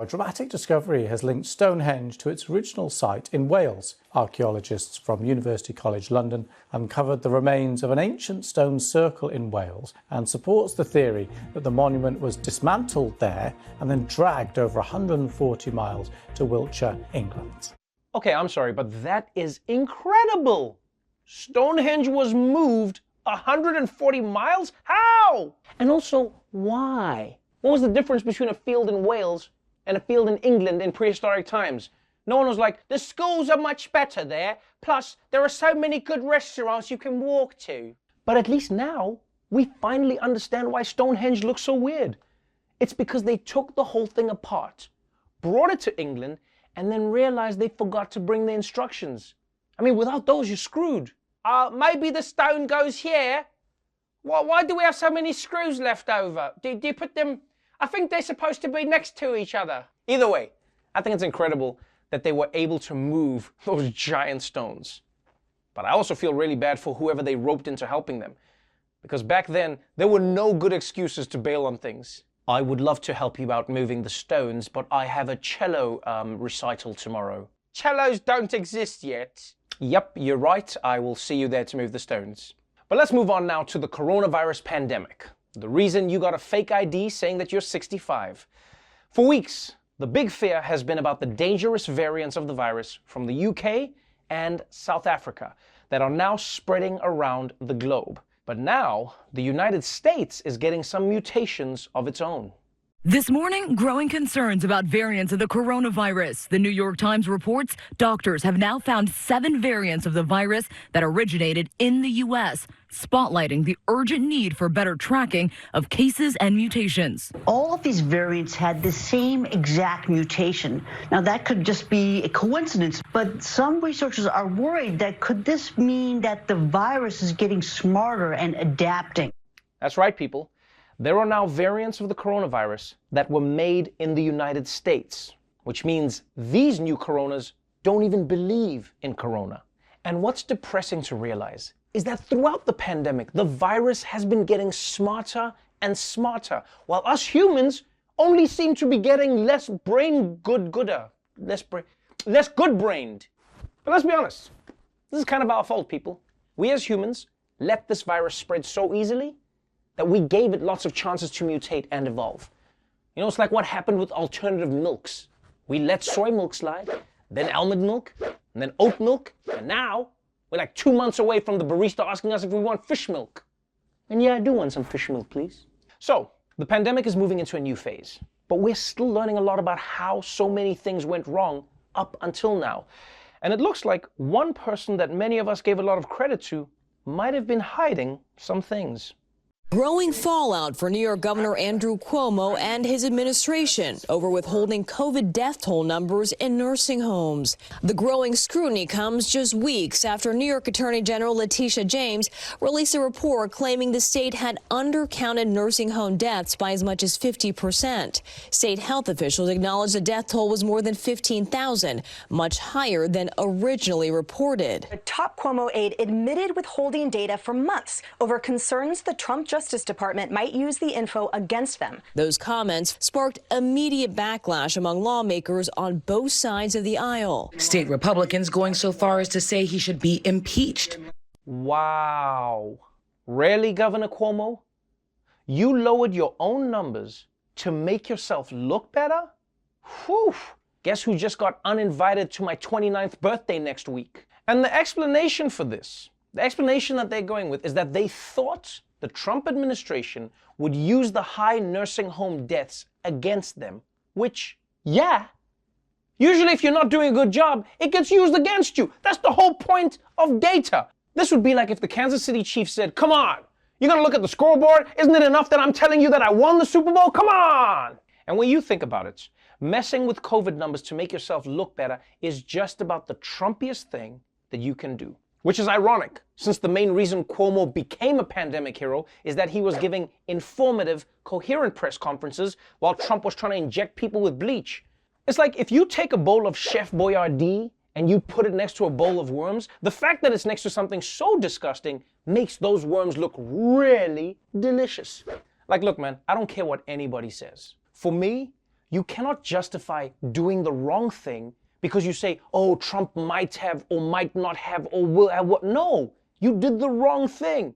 A dramatic discovery has linked Stonehenge to its original site in Wales. Archaeologists from University College London uncovered the remains of an ancient stone circle in Wales and supports the theory that the monument was dismantled there and then dragged over 140 miles to Wiltshire, England. Okay, I'm sorry, but that is incredible! Stonehenge was moved 140 miles? How? And also, why? What was the difference between a field in Wales and a field in England in prehistoric times? No one was like, the schools are much better there, plus there are so many good restaurants you can walk to. But at least now, we finally understand why Stonehenge looks so weird. It's because they took the whole thing apart, brought it to England, and then realized they forgot to bring the instructions. I mean, without those, you're screwed. Maybe the stone goes here. Why do we have so many screws left over? Do you put them... I think they're supposed to be next to each other. Either way, I think it's incredible that they were able to move those giant stones. But I also feel really bad for whoever they roped into helping them. Because back then, there were no good excuses to bail on things. I would love to help you out moving the stones, but I have a cello recital tomorrow. Cellos don't exist yet. Yep, you're right. I will see you there to move the stones. But let's move on now to the coronavirus pandemic. The reason you got a fake ID saying that you're 65. For weeks, the big fear has been about the dangerous variants of the virus from the UK and South Africa that are now spreading around the globe. But now, the United States is getting some mutations of its own. This morning, growing concerns about variants of the coronavirus. The New York Times reports doctors have now found 7 variants of the virus that originated in the U.S., spotlighting the urgent need for better tracking of cases and mutations. All of these variants had the same exact mutation. Now, that could just be a coincidence, but some researchers are worried that could this mean that the virus is getting smarter and adapting? That's right, people. There are now variants of the coronavirus that were made in the United States, which means these new coronas don't even believe in corona. And what's depressing to realize is that throughout the pandemic, the virus has been getting smarter and smarter, while us humans only seem to be getting less good-brained. But let's be honest, this is kind of our fault, people. We as humans let this virus spread so easily that we gave it lots of chances to mutate and evolve. You know, it's like what happened with alternative milks. We let soy milk slide, then almond milk, and then oat milk, and now we're like 2 months away from the barista asking us if we want fish milk. And yeah, I do want some fish milk, please. So, the pandemic is moving into a new phase, but we're still learning a lot about how so many things went wrong up until now. And it looks like one person that many of us gave a lot of credit to might have been hiding some things. Growing fallout for New York Governor Andrew Cuomo and his administration over withholding COVID death toll numbers in nursing homes. The growing scrutiny comes just weeks after New York Attorney General Letitia James released a report claiming the state had undercounted nursing home deaths by as much as 50%. State health officials acknowledged the death toll was more than 15,000, much higher than originally reported. A top Cuomo aide admitted withholding data for months over concerns the Trump Justice Department might use the info against them. Those comments sparked immediate backlash among lawmakers on both sides of the aisle. State Republicans going so far as to say he should be impeached. Wow. Really, Governor Cuomo? You lowered your own numbers to make yourself look better? Whew. Guess who just got uninvited to my 29th birthday next week? And the explanation for this, the explanation that they're going with, is that they thought the Trump administration would use the high nursing home deaths against them, which, yeah, usually if you're not doing a good job, it gets used against you. That's the whole point of data. This would be like if the Kansas City Chiefs said, come on, you're gonna look at the scoreboard? Isn't it enough that I'm telling you that I won the Super Bowl? Come on! And when you think about it, messing with COVID numbers to make yourself look better is just about the Trumpiest thing that you can do. Which is ironic, since the main reason Cuomo became a pandemic hero is that he was giving informative, coherent press conferences while Trump was trying to inject people with bleach. It's like if you take a bowl of Chef Boyardee and you put it next to a bowl of worms, the fact that it's next to something so disgusting makes those worms look really delicious. Like, look, man, I don't care what anybody says. For me, You cannot justify doing the wrong thing because you say, oh, Trump might have or might not have or will have what. No, you did the wrong thing.